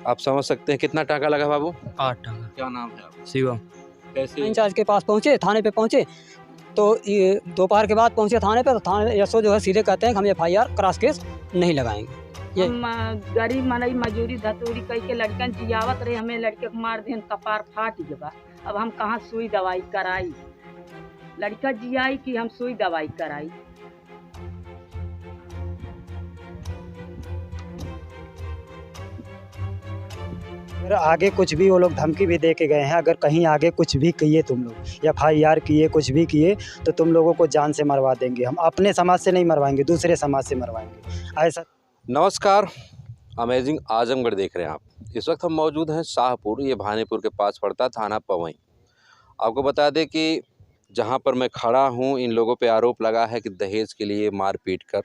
आप समझ सकते हैं कितना टाका लगा बाबू? 8 टका। क्या नाम है आपका? शिवम। कैसे? इंचार्ज के पास पहुँचे, थाने पे पहुँचे, तो ये दोपहर के बाद पहुँचे थाने पे, तो थाने एसओ जो है सीधे कहते हैं कि हम एफआईआर क्रॉस केस नहीं लगाएंगे। ये हम गरीब मनई मजूरी धतूरी कई के लड़कन जियावत रहे, हमें लड़के को मार देन कपार फाट गया। अब हम कहाँ सुई दवाई कराई? लड़का जियाई कि हम सुई दवाई कराई? अगर आगे कुछ भी वो लोग धमकी भी दे के गए हैं, अगर कहीं आगे कुछ भी किए तुम लोग एफआईआर किए कुछ भी किए तो तुम लोगों को जान से मरवा देंगे। हम अपने समाज से नहीं मरवाएंगे, दूसरे समाज से मरवाएंगे ऐसा। नमस्कार, अमेजिंग आजमगढ़ देख रहे हैं आप। इस वक्त हम मौजूद हैं शाहपुर, ये भानीपुर के पास पड़ता है, थाना पवई। आपको बता दें कि जहां पर मैं खड़ा हूं, इन लोगों पे आरोप लगा है कि दहेज के लिए मार पीट कर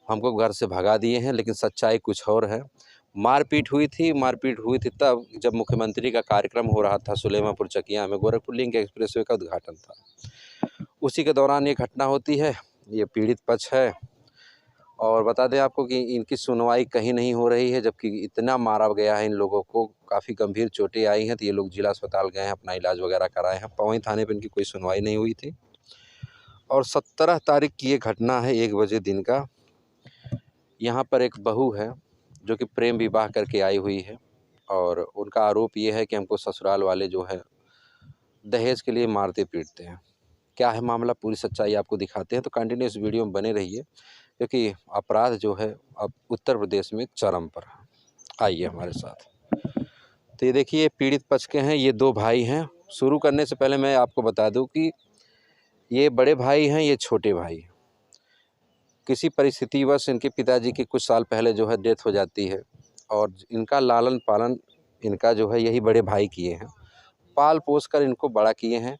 हमको घर से भगा दिए हैं, लेकिन सच्चाई कुछ और है। मारपीट हुई थी तब जब मुख्यमंत्री का कार्यक्रम हो रहा था सुलेमापुर चकिया में, गोरखपुर लिंक एक्सप्रेसवे का उद्घाटन था। उसी के दौरान ये घटना होती है। ये पीड़ित पक्ष है और बता दें आपको कि इनकी सुनवाई कहीं नहीं हो रही है, जबकि इतना मारा गया है इन लोगों को, काफ़ी गंभीर चोटें आई हैं। तो ये लोग जिला अस्पताल गए हैं, अपना इलाज वगैरह कराए हैं। पवई थाने पर इनकी कोई सुनवाई नहीं हुई थी। और 17 तारीख की ये घटना है, 1 बजे दिन का। यहाँ पर एक बहू है जो कि प्रेम विवाह करके आई हुई है और उनका आरोप ये है कि हमको ससुराल वाले जो है दहेज के लिए मारते पीटते हैं। क्या है मामला, पूरी सच्चाई आपको दिखाते हैं, तो कंटिन्यू इस वीडियो में बने रहिए, क्योंकि अपराध जो है अब उत्तर प्रदेश में चरम पर है। आइए हमारे साथ। तो ये देखिए, पीड़ित पक्ष के हैं, ये 2 भाई हैं। शुरू करने से पहले मैं आपको बता दूं कि ये बड़े भाई हैं, ये छोटे भाई हैं। किसी परिस्थितिवश इनके पिताजी की कुछ साल पहले जो है डेथ हो जाती है और इनका लालन पालन इनका जो है यही बड़े भाई किए हैं। पाल पोस कर इनको बड़ा किए हैं।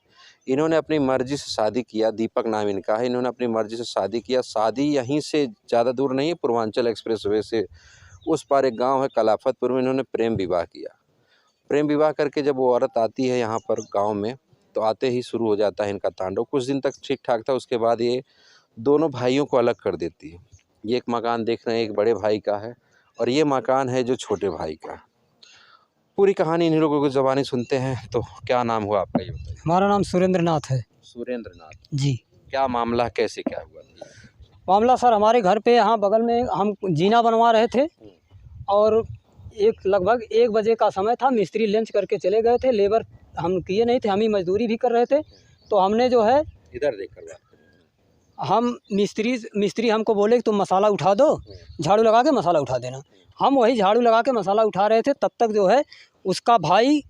इन्होंने अपनी मर्ज़ी से शादी किया, दीपक नाम इनका है। इन्होंने अपनी मर्ज़ी से शादी किया। शादी यहीं से ज़्यादा दूर नहीं है, पूर्वांचल एक्सप्रेसवे से उस पार एक गांव है कलाफतपुर में, इन्होंने प्रेम विवाह किया। प्रेम विवाह करके जब वो औरत आती है यहाँ पर गाँव में, तो आते ही शुरू हो जाता है इनका तांडव। कुछ दिन तक ठीक ठाक था, उसके बाद ये दोनों भाइयों को अलग कर देती है। ये एक मकान देख रहे हैं, एक बड़े भाई का है और ये मकान है जो छोटे भाई का है। पूरी कहानी इन्हीं लोगों की ज़बानी सुनते हैं। तो क्या नाम हुआ आपका, ये बताइए? हमारा नाम सुरेंद्र नाथ है। सुरेंद्र नाथ जी। क्या मामला, कैसे क्या हुआ? मामला सर, हमारे घर पे यहाँ बगल में हम जीना बनवा रहे थे और लगभग 1 बजे का समय था। मिस्त्री लंच करके चले गए थे। लेबर हम किए नहीं थे, हम ही मजदूरी भी कर रहे थे। तो हमने जो है इधर देख कर बात। हम मिस्त्री हमको बोले कि तुम मसाला उठा दो, झाड़ू लगा के मसाला उठा देना। हम वही झाड़ू लगा के मसाला उठा रहे थे, तब तक जो है उसका भाई,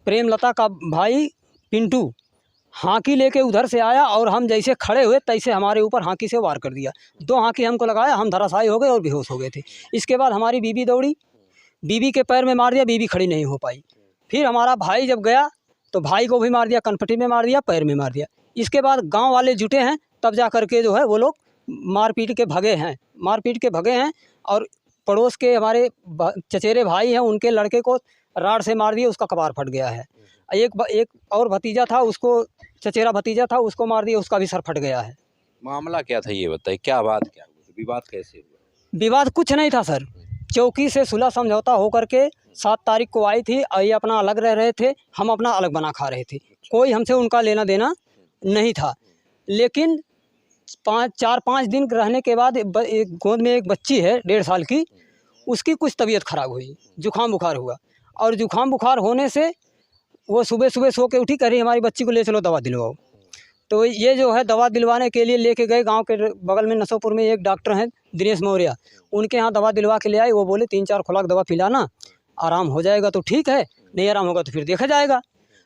प्रेमलता का भाई पिंटू, हाँकी लेके उधर से आया और हम जैसे खड़े हुए तैसे हमारे ऊपर हाँकी से वार कर दिया। 2 हाँकी हमको लगाया, हम धराशायी हो गए और बेहोश हो गए थे। इसके बाद हमारी बीवी दौड़ी, बीवी के पैर में मार दिया, बीवी खड़ी नहीं हो पाई। फिर हमारा भाई जब गया तो भाई को भी मार दिया, कनपट्टी में मार दिया, पैर में मार दिया। इसके बाद गाँव वाले जुटे हैं, तब जा कर के जो है वो लोग मारपीट के भगे हैं और पड़ोस के हमारे चचेरे भाई हैं, उनके लड़के को राड से मार दिया, उसका कपार फट गया है। एक और भतीजा था, उसको चचेरा भतीजा था, उसको मार दिया, उसका भी सर फट गया है। मामला क्या था ये बताइए, क्या बात क्या हुई, विवाद कैसे हुआ? विवाद कुछ नहीं था सर, चौकी से सुलह समझौता होकर के 7 तारीख को आई थी। ये अपना अलग रह रहे थे, हम अपना अलग बना खा रहे थे। कोई हमसे उनका लेना देना नहीं था। लेकिन 4-5 दिन रहने के बाद एक गोद में एक बच्ची है 1.5 साल की, उसकी कुछ तबीयत ख़राब हुई, जुकाम बुखार हुआ और जुकाम बुखार होने से वो सुबह सो के उठी, कह रही हमारी बच्ची को ले चलो दवा दिलवाओ। तो ये जो है दवा दिलवाने के लिए लेके गए। गांव के बगल में नसोपुर में एक डॉक्टर हैं दिनेश मौर्य, उनके यहाँ दवा दिलवा के ले आए। वो बोले 3-4 खुराक दवा पिलाना, आराम हो जाएगा तो ठीक है, नहीं आराम होगा तो फिर देखा जाएगा।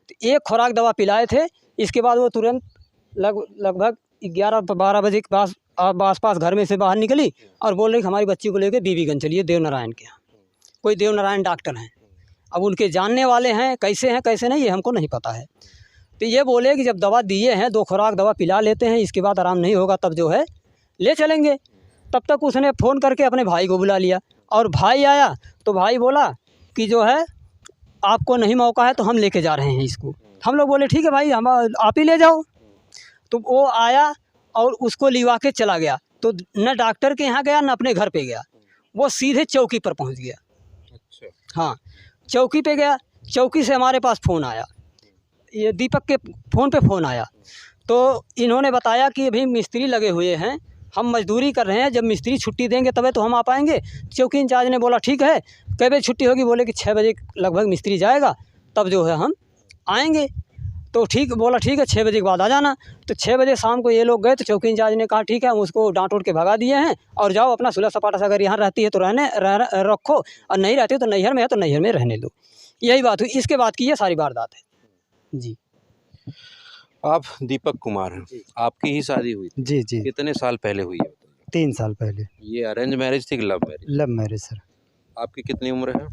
तो 1 खुराक दवा पिलाए थे। इसके बाद वो तुरंत लगभग 11-12 बजे के आसपास घर में से बाहर निकली और बोल रही हमारी बच्ची को लेकर बीबीगंज चलिए, देवनारायण के यहाँ। कोई देवनारायण डॉक्टर हैं, अब उनके जानने वाले हैं कैसे नहीं ये हमको नहीं पता है। तो ये बोले कि जब दवा दिए हैं 2 खुराक दवा पिला लेते हैं, इसके बाद आराम नहीं होगा तब जो है ले चलेंगे। तब तक उसने फ़ोन करके अपने भाई को बुला लिया और भाई आया तो भाई बोला कि जो है आपको नहीं मौका है तो हम लेके जा रहे हैं इसको। हम लोग बोले ठीक है भाई, हम आप ही ले जाओ। तो वो आया और उसको लिवा के चला गया। तो न डॉक्टर के यहाँ गया न अपने घर पे गया, वो सीधे चौकी पर पहुँच गया। अच्छा। हाँ, चौकी पे गया, चौकी से हमारे पास फ़ोन आया, ये दीपक के फ़ोन पे फ़ोन आया। तो इन्होंने बताया कि अभी मिस्त्री लगे हुए हैं, हम मजदूरी कर रहे हैं, जब मिस्त्री छुट्टी देंगे तभी तो हम आ पाएंगे। चौकी इंचार्ज ने बोला ठीक है, कै बजे छुट्टी होगी? बोले कि 6 बजे लगभग मिस्त्री जाएगा, तब जो है हम आएंगे। तो ठीक, बोला ठीक है 6 बजे के बाद आ जाना। तो 6 बजे शाम को ये लोग गए, तो चौकी इंचार्ज ने कहा ठीक है, हम उसको डांट उट के भगा दिए हैं और जाओ अपना सुलह सपाटा से अगर यहाँ रहती है तो रखो, और नहीं रहती तो नैहर में है तो नैहर में रहने दो। यही बात हुई, इसके बाद की ये सारी वारदात है जी। आप दीपक कुमार हैं, आपकी ही शादी हुई थी? जी जी, कितने साल पहले हुई है? 3 साल पहले। ये अरेंज मैरिज थी कि love marriage? Love marriage sir. आपकी कितनी उम्र है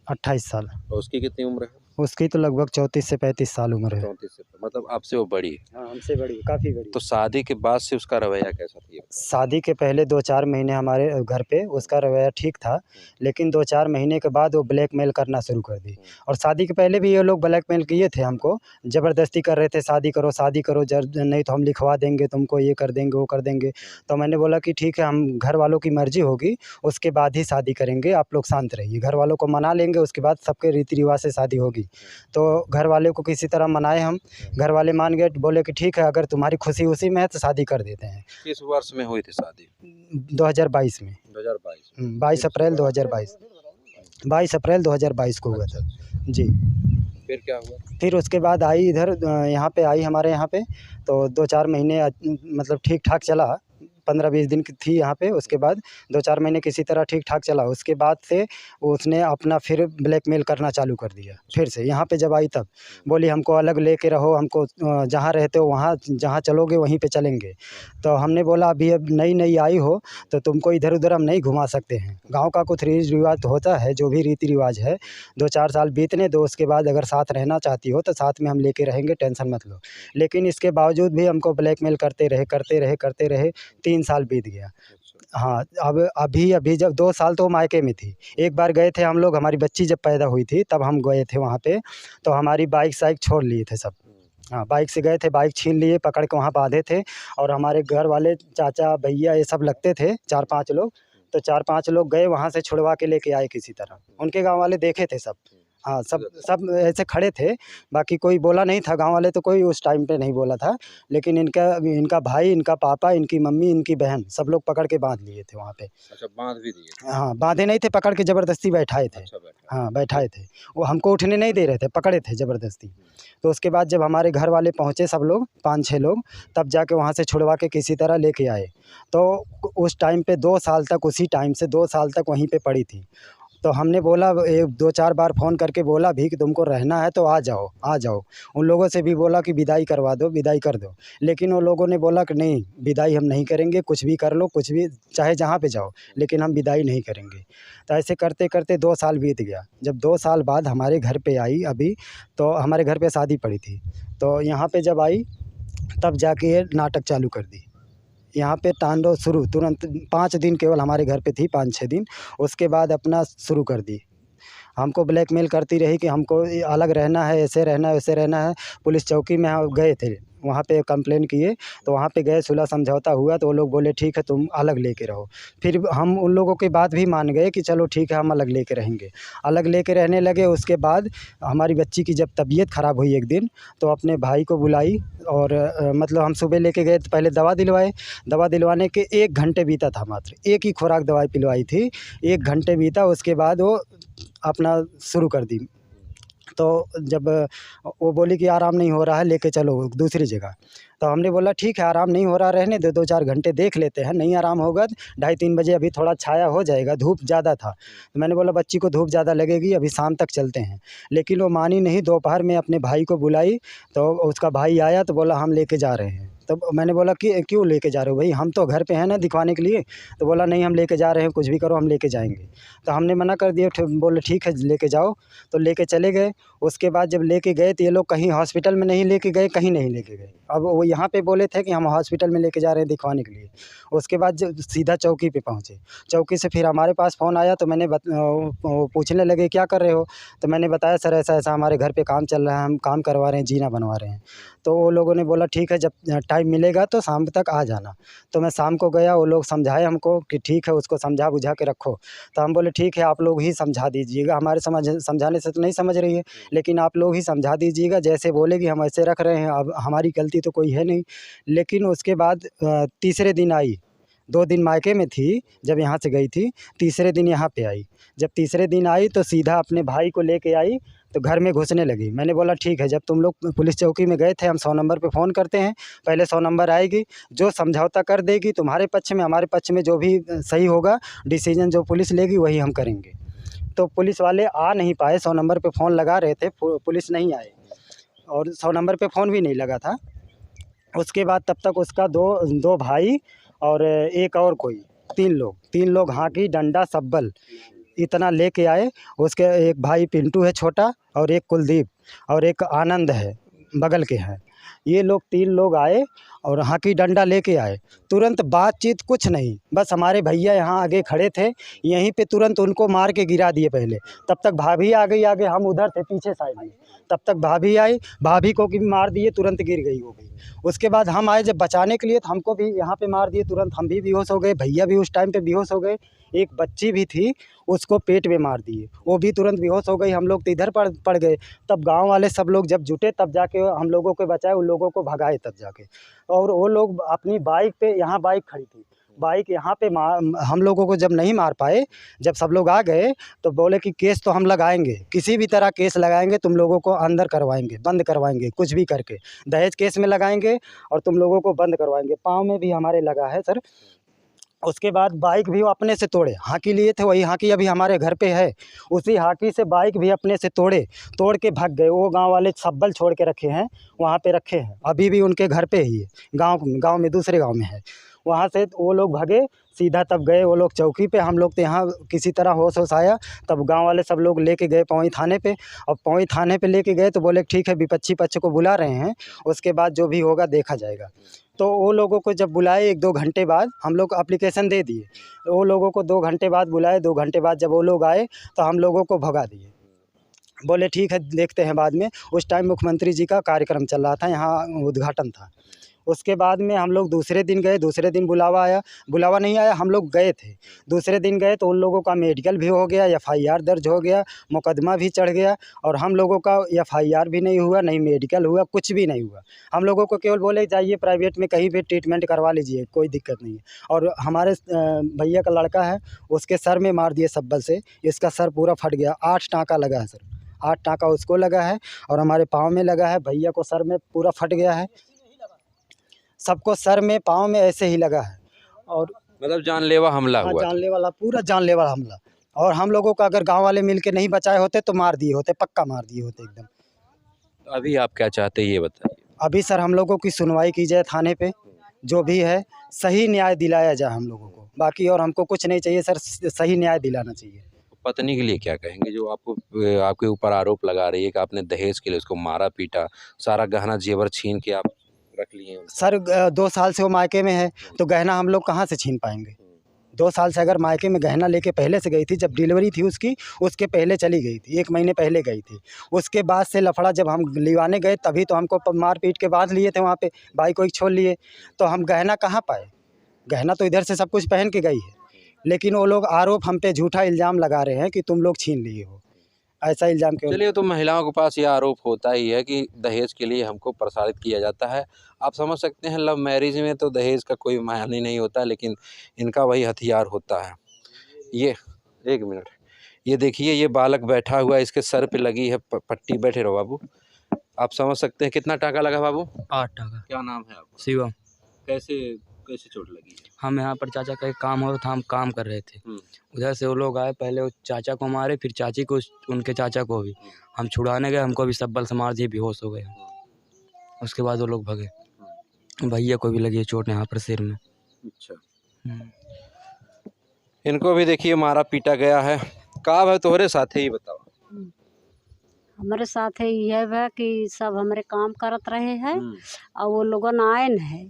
28 साल। और उसकी कितनी उम्र है? उसकी तो लगभग 34 से 35 साल उम्र है। 34 से, मतलब आपसे वो बड़ी है। हाँ, हमसे बड़ी, काफ़ी बड़ी। तो शादी के बाद से उसका रवैया कैसा था ये बताओ? शादी के पहले 2-4 महीने हमारे घर पे उसका रवैया ठीक था, लेकिन 2-4 महीने के बाद वो ब्लैकमेल करना शुरू कर दी। और शादी के पहले भी ये लोग ब्लैकमेल किए थे हमको, ज़बरदस्ती कर रहे थे, शादी करो, नहीं तो हम लिखवा देंगे तुमको, ये कर देंगे, वो कर देंगे। तो मैंने बोला कि ठीक है, हम घर वालों की मर्ज़ी होगी, उसके बाद ही शादी करेंगे, आप लोग शांत रहिए। घर वालों को मना लेंगे, उसके बाद सबके रीति रिवाज से शादी होगी। तो घर वाले को किसी तरह मनाए हम, घर वाले मान गए, बोले कि ठीक है, अगर तुम्हारी खुशी उसी में है तो शादी कर देते हैं। किस वर्ष में हुई थी शादी? 2022 में। 2022 में। 22 अप्रैल 2022, 22 अप्रैल 2022 को हुआ था जी। फिर क्या हुआ? फिर उसके बाद आई इधर, यहाँ पे आई हमारे यहाँ पे, तो 2-4 महीने मतलब ठीक ठाक चला, 15-20 दिन की थी यहाँ पे। उसके बाद 2-4 महीने किसी तरह ठीक ठाक चला। उसके बाद से उसने अपना फिर ब्लैकमेल करना चालू कर दिया फिर से। यहाँ पे जब आई तब बोली हमको अलग लेके रहो, हमको जहाँ रहते हो वहाँ, जहाँ चलोगे वहीं पे चलेंगे। तो हमने बोला अभी अब नई आई हो तो तुमको इधर उधर हम नहीं घुमा सकते हैं। गाँव का कुछ रीति रिवाज होता है, जो भी रीति रिवाज है 2-4 साल बीतने दो, उसके बाद अगर साथ रहना चाहती हो तो साथ में हम लेके रहेंगे, टेंशन मत लो। लेकिन इसके बावजूद भी हमको ब्लैकमेल करते रहे। 3 साल बीत गया। हाँ, अब अभी जब 2 साल तो मायके में थी। एक बार गए थे हम लोग, हमारी बच्ची जब पैदा हुई थी तब हम गए थे वहाँ पे, तो हमारी बाइक साइक छोड़ लिए थे सब। हाँ, बाइक से गए थे, बाइक छीन लिए, पकड़ के वहाँ बाँधे थे। और हमारे घर वाले चाचा भैया ये सब लगते थे 4-5 लोग, तो 4-5 लोग गए वहाँ से छुड़वा के लेके आए किसी तरह। उनके गाँव वाले देखे थे सब। हाँ, सब ऐसे खड़े थे, बाकी कोई बोला नहीं था। गाँव वाले तो कोई उस टाइम पे नहीं बोला था, लेकिन इनका भाई, इनका पापा, इनकी मम्मी, इनकी बहन, सब लोग पकड़ के बाँध लिए थे वहाँ पे। अच्छा, बांध भी दिए? हाँ, बाँधे नहीं थे, पकड़ के ज़बरदस्ती बैठाए थे। अच्छा, बैठा। हाँ, बैठाए थे। वो हमको उठने नहीं दे रहे थे, पकड़े थे ज़बरदस्ती। तो उसके बाद जब हमारे घर वाले पहुँचे सब लोग, 5-6 लोग, तब जाके वहाँ से छुड़वा के किसी तरह लेके आए। तो उस टाइम पे 2 साल तक, उसी टाइम से 2 साल तक वहीं पे पड़ी थी। तो हमने बोला, 2-4 बार फ़ोन करके बोला भी कि तुमको रहना है तो आ जाओ। उन लोगों से भी बोला कि विदाई करवा दो, विदाई कर दो। लेकिन उन लोगों ने बोला कि नहीं, विदाई हम नहीं करेंगे, कुछ भी कर लो, कुछ भी, चाहे जहाँ पे जाओ, लेकिन हम विदाई नहीं करेंगे। तो ऐसे करते 2 साल बीत गया। जब 2 साल बाद हमारे घर पे आई अभी, तो हमारे घर पे शादी पड़ी थी। तो यहाँ पे जब आई तब जाके ये नाटक चालू कर दी। यहाँ पे तांडव शुरू, तुरंत 5 दिन केवल हमारे घर पे थी, 5-6 दिन। उसके बाद अपना शुरू कर दी। हमको ब्लैकमेल करती रही कि हमको अलग रहना है, ऐसे रहना है, वैसे रहना है। पुलिस चौकी में गए थे, वहाँ पे कंप्लेन किए, तो वहाँ पे गए, सुलह समझौता हुआ, तो वो लोग बोले ठीक है तुम अलग लेके रहो। फिर हम उन लोगों की बात भी मान गए कि चलो ठीक है हम अलग लेके रहेंगे। अलग लेके रहने लगे। उसके बाद हमारी बच्ची की जब तबीयत ख़राब हुई एक दिन, तो अपने भाई को बुलाई और मतलब हम सुबह लेके गए तो पहले दवा दिलवाए। दवा दिलवाने के 1 घंटे बीता था, मात्र एक ही खुराक दवाई पिलवाई थी। 1 घंटे बीता, उसके बाद वो अपना शुरू कर दी। तो जब वो बोली कि आराम नहीं हो रहा है, लेके चलो दूसरी जगह। तो हमने बोला ठीक है, आराम नहीं हो रहा, रहने दो, 2-4 घंटे देख लेते हैं, नहीं आराम होगा 2:30-3 बजे, अभी थोड़ा छाया हो जाएगा, धूप ज़्यादा था। तो मैंने बोला बच्ची को धूप ज़्यादा लगेगी, अभी शाम तक चलते हैं। लेकिन वो मानी नहीं। दोपहर में अपने भाई को बुलाई, तो उसका भाई आया तो बोला हम लेके जा रहे हैं। तब मैंने बोला कि क्यों लेके जा रहे हो भाई, हम तो घर पे हैं ना दिखवाने के लिए। तो बोला नहीं, हम लेके जा रहे हैं, कुछ भी करो हम लेके जाएंगे। तो हमने मना कर दिया, बोले ठीक है लेके जाओ। तो लेके चले गए। उसके बाद जब लेके गए तो ये लोग कहीं हॉस्पिटल में नहीं लेके गए, कहीं नहीं लेके गए। अब वो यहाँ पे बोले थे कि हम हॉस्पिटल में लेके जा रहे हैं दिखवाने के लिए। उसके बाद जब सीधा चौकी पे पहुँचे, चौकी से फिर हमारे पास फ़ोन आया तो मैंने वो पूछने लगे क्या कर रहे हो, तो मैंने बताया सर ऐसा ऐसा हमारे घर पे काम चल रहा है, हम काम करवा रहे हैं, जीना बनवा रहे हैं। तो वो लोगों ने बोला ठीक है, जब टाइम मिलेगा तो शाम तक आ जाना। तो मैं शाम को गया, वो लोग समझाए हमको कि ठीक है उसको समझा बुझा के रखो। तो हम बोले ठीक है आप लोग ही समझा दीजिएगा, हमारे समझाने से तो नहीं समझ रही है, लेकिन आप लोग ही समझा दीजिएगा, जैसे बोलेगी हम ऐसे रख रहे हैं, अब हमारी गलती तो कोई है नहीं। लेकिन उसके बाद तीसरे दिन आई, 2 दिन मायके में थी जब यहाँ से गई थी, तीसरे दिन यहाँ पे आई। जब तीसरे दिन आई तो सीधा अपने भाई को लेके आई तो घर में घुसने लगी। मैंने बोला ठीक है, जब तुम लोग पुलिस चौकी में गए थे हम 100 नंबर पे फ़ोन करते हैं, पहले 100 नंबर आएगी, जो समझौता कर देगी तुम्हारे पक्ष में हमारे पक्ष में जो भी सही होगा, डिसीजन जो पुलिस लेगी वही हम करेंगे। तो पुलिस वाले आ नहीं पाए, 100 नंबर पे फ़ोन लगा रहे थे, पुलिस नहीं आए और 100 नंबर पे फ़ोन भी नहीं लगा था। उसके बाद तब तक उसका दो भाई और एक और कोई 3 लोग हाँकी डंडा सब्बल इतना लेके आए। उसके एक भाई पिंटू है छोटा और एक कुलदीप और एक आनंद है बगल के हैं। ये लोग 3 लोग आए और हाकी डंडा लेके आए। तुरंत बातचीत कुछ नहीं, बस हमारे भैया यहाँ आगे खड़े थे, यहीं पे तुरंत उनको मार के गिरा दिए पहले। तब तक भाभी आ गई आगे, हम उधर थे पीछे साइड में। तब तक भाभी आई, भाभी को भी मार दिए, तुरंत गिर गई वो भी। उसके बाद हम आए जब बचाने के लिए तो हमको भी यहाँ पे मार दिए तुरंत, हम भी बेहोश हो गए, भैया भी उस टाइम पे बेहोश हो गए। एक बच्ची भी थी, उसको पेट में मार दिए, वो भी तुरंत बेहोश हो गई। हम लोग तो इधर पड़ गए। तब गाँव वाले सब लोग जब जुटे तब जाके हम लोगों को बचाए, उन लोगों को भगाए तब जाके। और वो लोग अपनी बाइक पे, यहाँ बाइक खड़ी थी, बाइक यहाँ पे हम लोगों को जब नहीं मार पाए, जब सब लोग आ गए तो बोले कि केस तो हम लगाएंगे, किसी भी तरह केस लगाएंगे, तुम लोगों को अंदर करवाएंगे, बंद करवाएंगे, कुछ भी करके दहेज केस में लगाएंगे और तुम लोगों को बंद करवाएंगे। पाँव में भी हमारे लगा है सर। उसके बाद बाइक भी वो अपने से तोड़े, हाकी लिए थे, वही हाकी अभी हमारे घर पे है, उसी हाकी से बाइक भी अपने से तोड़ के भाग गए। वो गांव वाले सब्बल छोड़ के रखे हैं, वहाँ पे रखे हैं, अभी भी उनके घर पे ही है, गांव में दूसरे गांव में है। वहाँ से वो लोग भागे सीधा, तब गए वो लोग चौकी पे। हम लोग तो यहाँ किसी तरह होश आया, तब गांव वाले सब लोग लेके गए पौई थाने पे। और पौई थाने पे लेके गए तो बोले ठीक है विपक्षी पक्ष को बुला रहे हैं, उसके बाद जो भी होगा देखा जाएगा। तो वो लोगों को जब बुलाए 1-2 घंटे बाद, हम लोग एप्लीकेशन दे दिए, वो लोगों को 2 घंटे बाद बुलाए। 2 घंटे बाद जब वो लोग आए तो हम लोगों को भगा दिए, बोले ठीक है देखते हैं बाद में। उस टाइम मुख्यमंत्री जी का कार्यक्रम चल रहा था, यहाँ उद्घाटन था। उसके बाद में हम लोग दूसरे दिन गए, दूसरे दिन बुलावा नहीं आया, हम लोग गए थे। दूसरे दिन गए तो उन लोगों का मेडिकल भी हो गया, FIR दर्ज हो गया, मुकदमा भी चढ़ गया, और हम लोगों का FIR भी नहीं हुआ, नहीं मेडिकल हुआ, कुछ भी नहीं हुआ। हम लोगों को केवल बोले जाइए प्राइवेट में कहीं भी ट्रीटमेंट करवा लीजिए, कोई दिक्कत नहीं है। और हमारे भैया का लड़का है, उसके सर में मार दिए सब्बल से, इसका सर पूरा फट गया। 8 टाँका लगा है सर, 8 टाँका उसको लगा है और हमारे पाँव में लगा है। भैया को सर में पूरा फट गया है, सबको सर में पाँव में ऐसे ही लगा है। और मतलब जानलेवा हमला हुआ था। जानलेवा, पूरा जानलेवा हमला। और हम लोगों को अगर गांव वाले मिलके नहीं बचाए होते तो मार दिए होते, पक्का मार दिए होते एकदम। तो अभी आप क्या चाहते हैं ये बताइए। अभी सर हम लोगों की सुनवाई की जाए थाने पे, जो भी है सही न्याय दिलाया जाए हम लोगों को, बाकी और हमको कुछ नहीं चाहिए सर, सही न्याय दिलाना चाहिए। पत्नी के लिए क्या कहेंगे जो आपके ऊपर आरोप लगा रही है कि आपने दहेज के लिए उसको मारा पीटा, सारा गहना जेवर छीन के आप रख लिए? सर 2 साल से वो मायके में है, तो गहना हम लोग कहाँ से छीन पाएंगे? 2 साल से अगर मायके में गहना लेके पहले से गई थी, जब डिलीवरी थी उसकी, उसके पहले चली गई थी, 1 महीने पहले गई थी। उसके बाद से लफड़ा, जब हम लिवाने गए तभी तो हमको मार पीट के बांध लिए थे वहाँ पे, भाई को एक छोड़ लिए, तो हम गहना कहाँ पाए? गहना तो इधर से सब कुछ पहन के गई है, लेकिन वो लोग आरोप हम पे झूठा इल्ज़ाम लगा रहे हैं कि तुम लोग छीन लिए हो, ऐसा इल्ज़ाम क्यों? चलिए, तो महिलाओं के पास यह आरोप होता ही है कि दहेज के लिए हमको प्रसारित किया जाता है। आप समझ सकते हैं लव मैरिज में तो दहेज का कोई मायने नहीं होता, लेकिन इनका वही हथियार होता है। ये 1 मिनट, ये देखिए, ये बालक बैठा हुआ है, इसके सर पे लगी है पट्टी। बैठे रहो बाबू। आप समझ सकते हैं कितना टाका लगा बाबू? 8 टाका। क्या नाम है आपका? शिवम। कैसे चोट लगी है? हम यहाँ पर चाचा का एक काम हो रहा था, हम काम कर रहे थे, उधर से वो लोग आए, पहले वो चाचा को मारे, फिर चाची को, उनके चाचा को भी। हम छुड़ाने गए, हमको भी सब्बल से मार दिए, बेहोश हो गए। उसके बाद वो लोग भगे। भैया को भी लगी है चोट यहाँ पर सिर में। अच्छा, इनको भी देखिए मारा पीटा गया है। का है तोहरे साथे ही बताओ। हमारे साथ है यह है कि सब हमारे काम करत रहे हैं और वो लोगन आयन है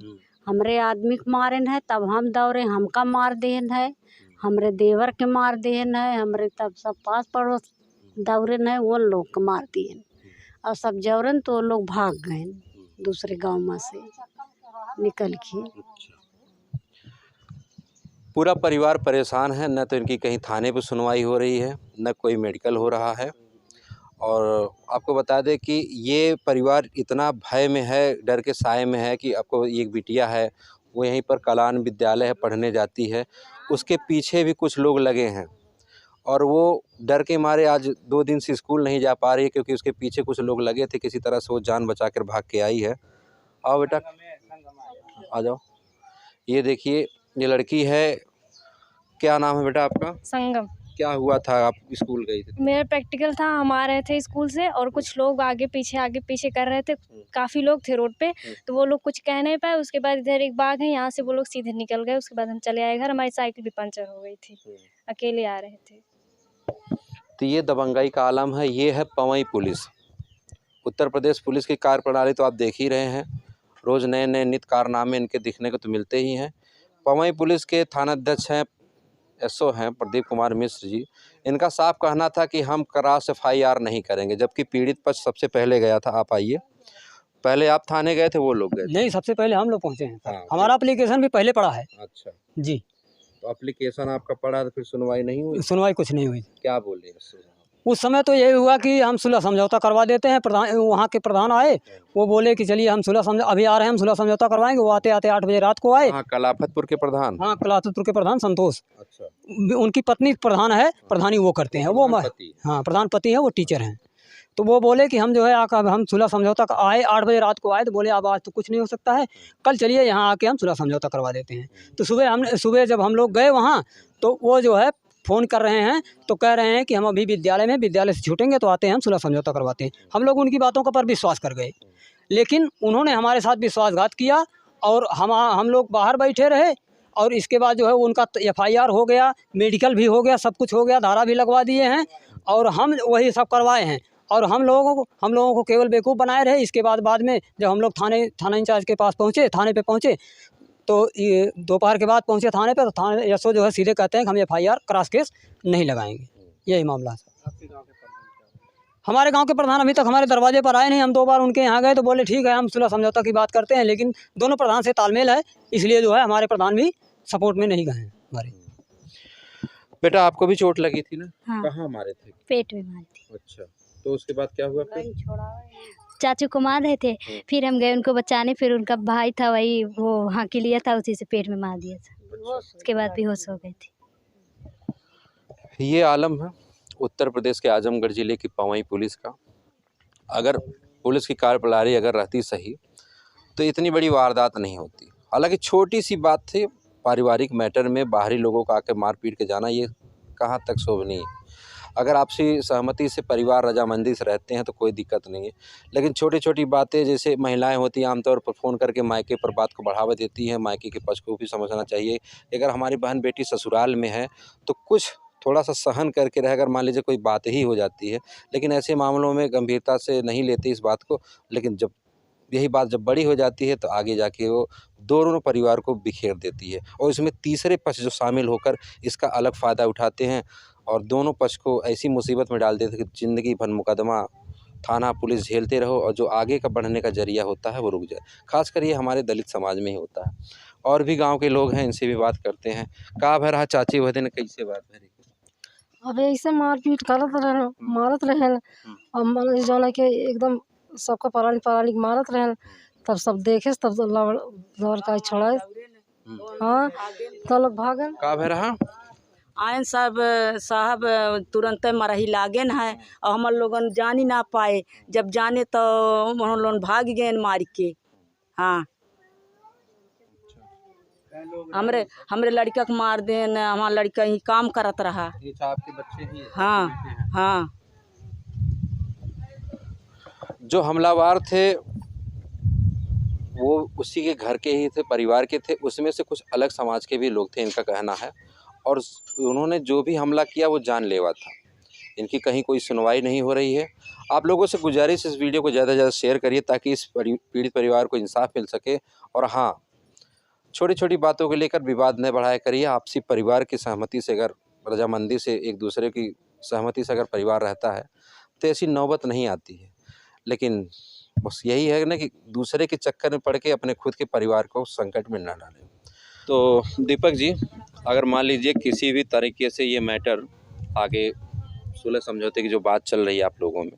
हमरे आदमी के मारन है, तब हम दौड़े हमका मार देन है, हमरे देवर के मार देन है, हमरे तब सब पास पड़ोस दौड़े है वो लोग के मार दिए और सब जौरन तो वो लोग भाग गए दूसरे गांव में से निकल के। पूरा परिवार परेशान है, न तो इनकी कहीं थाने पे सुनवाई हो रही है, न कोई मेडिकल हो रहा है। और आपको बता दें कि ये परिवार इतना भय में है, डर के साए में है कि आपको एक बिटिया है वो यहीं पर कलान विद्यालय है पढ़ने जाती है, उसके पीछे भी कुछ लोग लगे हैं और वो डर के मारे आज 2 दिन से स्कूल नहीं जा पा रही है क्योंकि उसके पीछे कुछ लोग लगे थे। किसी तरह से वो जान बचा कर भाग के आई है। आओ बेटा आ जाओ। ये देखिए ये लड़की है, क्या नाम है बेटा आपका? संगम। क्या हुआ था, आप स्कूल गई थी? मेरा प्रैक्टिकल था, हम आ रहे थे स्कूल से और कुछ लोग आगे पीछे कर रहे थे, काफ़ी लोग थे रोड पे, तो वो लोग कुछ कह नहीं पाए। उसके बाद इधर एक बाग है, यहाँ से वो लोग सीधे निकल गए। उसके बाद हम चले आए घर, हमारी साइकिल भी पंचर हो गई थी, अकेले आ रहे थे। तो ये दबंगाई का आलम है। ये है पवई पुलिस, उत्तर प्रदेश पुलिस की कार्यप्रणाली तो आप देख ही रहे हैं। रोज़ नए नए नित कारनामे इनके दिखने को तो मिलते ही हैं। पवई पुलिस के थानाध्यक्ष हैं, एसओ हैं प्रदीप कुमार मिश्र जी। इनका साफ कहना था कि हम क्रॉस FIR नहीं करेंगे, जबकि पीड़ित पक्ष सबसे पहले गया था। आप आइए, पहले आप थाने गए थे, वो लोग गए थे? नहीं, सबसे पहले हम लोग पहुँचे हैं। हाँ, हमारा एप्लीकेशन भी पहले पड़ा है। अच्छा जी, तो एप्लीकेशन आपका पड़ा तो फिर सुनवाई नहीं हुई? सुनवाई कुछ नहीं हुई। क्या बोल रहे हैं? उस समय तो यही हुआ कि हम सुलह समझौता करवा देते हैं। प्रधान वहाँ के प्रधान आए, वो बोले कि चलिए हम सुलह समझौता अभी आ रहे हैं, हम सुलह समझौता करवाएंगे। वो आते आते 8 बजे रात को आए। हाँ, कलाफतपुर के प्रधान। हाँ, कलाफतपुर के प्रधान संतोष। अच्छा। उनकी पत्नी प्रधान है, प्रधानी वो करते हैं। वो हाँ, प्रधान पति है, वो टीचर हैं। तो वो बोले कि हम जो है आकर हम सुलह समझौता आए, 8 बजे रात को आए तो बोले अब आज तो कुछ नहीं हो सकता है, कल चलिए यहाँ आके हम सुलह समझौता करवा देते हैं। तो सुबह जब हम लोग गए वहाँ, तो वो जो है फ़ोन कर रहे हैं, तो कह रहे हैं कि हम अभी विद्यालय से छूटेंगे तो आते हैं, हम सुलह समझौता करवाते हैं। हम लोग उनकी बातों का पर विश्वास कर गए, लेकिन उन्होंने हमारे साथ विश्वासघात किया और हम लोग बाहर बैठे रहे। और इसके बाद जो है उनका FIR हो गया, मेडिकल भी हो गया, सब कुछ हो गया, धारा भी लगवा दिए हैं और हम वही सब करवाए हैं। और हम लोगों को केवल बेवकूफ़ बनाए रहे। इसके बाद में जब हम लोग थाना इंचार्ज के पास पहुँचे, थाने पे पहुँचे, तो ये दोपहर के बाद पहुँचे थाने पे, तो थाने एसओ जो है सीधे कहते हैं कि हम FIR क्रॉस केस नहीं लगाएंगे। यही मामला है। हमारे गांव के प्रधान अभी तक हमारे दरवाजे पर आए नहीं। हम 2 बार उनके यहाँ गए तो बोले ठीक है हम सुलह समझौता की बात करते हैं, लेकिन दोनों प्रधान से तालमेल है, इसलिए जो है हमारे प्रधान भी सपोर्ट में नहीं गए हैं हमारे। बेटा आपको भी चोट लगी थी ना? हाँ। कहाँ मारे थे? पेट में मारी थी। अच्छा, तो उसके बाद क्या हुआ फिर? चाचू को मार रहे थे, फिर हम गए उनको बचाने, फिर उनका भाई था वही वो हाकी लिया था, उसी से पेट में मार दिया था। उसके बाद बेहोश हो गई थी। ये आलम है उत्तर प्रदेश के आजमगढ़ ज़िले की पवई पुलिस का। अगर पुलिस की कार्यप्रणाली अगर रहती सही तो इतनी बड़ी वारदात नहीं होती। हालांकि छोटी सी बात थी, पारिवारिक मैटर में बाहरी लोगों को आकर मार पीट के जाना ये कहाँ तक शोभनीय है। अगर आपसी सहमति से परिवार रजामंदी से रहते हैं तो कोई दिक्कत नहीं है, लेकिन छोटी छोटी बातें जैसे महिलाएं होती हैं आमतौर पर फ़ोन करके मायके पर बात को बढ़ावा देती हैं। मायके के पक्ष को भी समझना चाहिए। अगर हमारी बहन बेटी ससुराल में है तो कुछ थोड़ा सा सहन करके रहे। अगर मान लीजिए कोई बात ही हो जाती है, लेकिन ऐसे मामलों में गंभीरता से नहीं लेते इस बात को, लेकिन जब यही बात जब बड़ी हो जाती है तो आगे जाके वो दोनों परिवार को बिखेर देती है। और इसमें तीसरे पक्ष जो शामिल होकर इसका अलग फ़ायदा उठाते हैं और दोनों पक्ष को ऐसी मुसीबत में डाल देते हैं कि ज़िंदगी भर मुकदमा थाना पुलिस झेलते रहो और जो आगे का बढ़ने का जरिया होता है वो रुक जाए। खासकर ये हमारे दलित समाज में ही होता है। और भी गाँव के लोग हैं, इनसे भी बात करते हैं। का भर रहा चाची वह दिन कैसे बात भरी? अब ऐसे मारपीट मारत रहन और जौन के एकदम सबका पराली मारत रहन, तब सब देखे तब दौड़ का छोड़ा। हाँ, तो लोग भागन। का भर रहा आयन साहब तुरंत मरही लागेन है और हम लोगन जान ही ना पाए। जब जाने तो हम लोग भाग गए मार के। हाँ, हमरे लड़का को मार देन। हमारा लड़का ही काम करत रहा। ये आपके बच्चे ही हैं? हाँ हाँ। जो हमलावर थे वो उसी के घर के ही थे, परिवार के थे। उसमें से कुछ अलग समाज के भी लोग थे, इनका कहना है। और उन्होंने जो भी हमला किया वो जानलेवा था। इनकी कहीं कोई सुनवाई नहीं हो रही है। आप लोगों से गुजारिश, इस वीडियो को ज़्यादा से ज़्यादा शेयर करिए ताकि इस पीड़ित परिवार को इंसाफ मिल सके। और हाँ, छोटी छोटी बातों को लेकर विवाद न बढ़ाया करिए। आपसी परिवार की सहमति से, अगर रजामंदी से, एक दूसरे की सहमति से अगर परिवार रहता है तो ऐसी नौबत नहीं आती है। लेकिन बस यही है ना कि दूसरे के चक्कर में पड़ के अपने खुद के परिवार को संकट में ना डालें। तो दीपक जी, अगर मान लीजिए किसी भी तरीके से ये मैटर आगे सुलह समझौते की जो बात चल रही है आप लोगों में,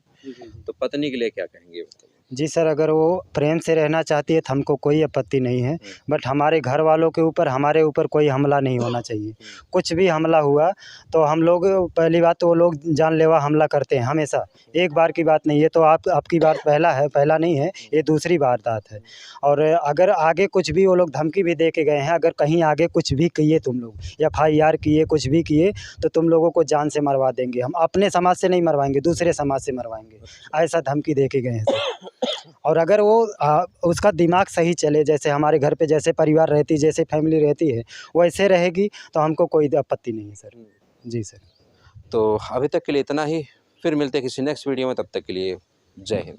तो पत्नी के लिए क्या कहेंगे? जी सर, अगर वो प्रेम से रहना चाहती है तो हमको कोई आपत्ति नहीं है, बट हमारे घर वालों के ऊपर, हमारे ऊपर कोई हमला नहीं होना चाहिए। कुछ भी हमला हुआ तो हम लोग, पहली बात तो वो लोग जानलेवा हमला करते हैं हमेशा, एक बार की बात नहीं है। तो आपकी बात पहला नहीं है, ये दूसरी वारदात है। और अगर आगे कुछ भी वो लोग धमकी भी दे के गए हैं, अगर कहीं आगे कुछ भी किए तुम लोग, FIR किए, कुछ भी किए, तो तुम लोगों को जान से मरवा देंगे। हम अपने समाज से नहीं मरवाएंगे, दूसरे समाज से मरवाएंगे, ऐसा धमकी दे के गए हैं सर। और अगर वो उसका दिमाग सही चले, जैसे हमारे घर पे जैसे परिवार रहती, जैसे फैमिली रहती है, वैसे रहेगी, तो हमको कोई आपत्ति नहीं है सर। जी सर। तो अभी तक के लिए इतना ही, फिर मिलते हैं किसी नेक्स्ट वीडियो में, तब तक के लिए जय हिंद।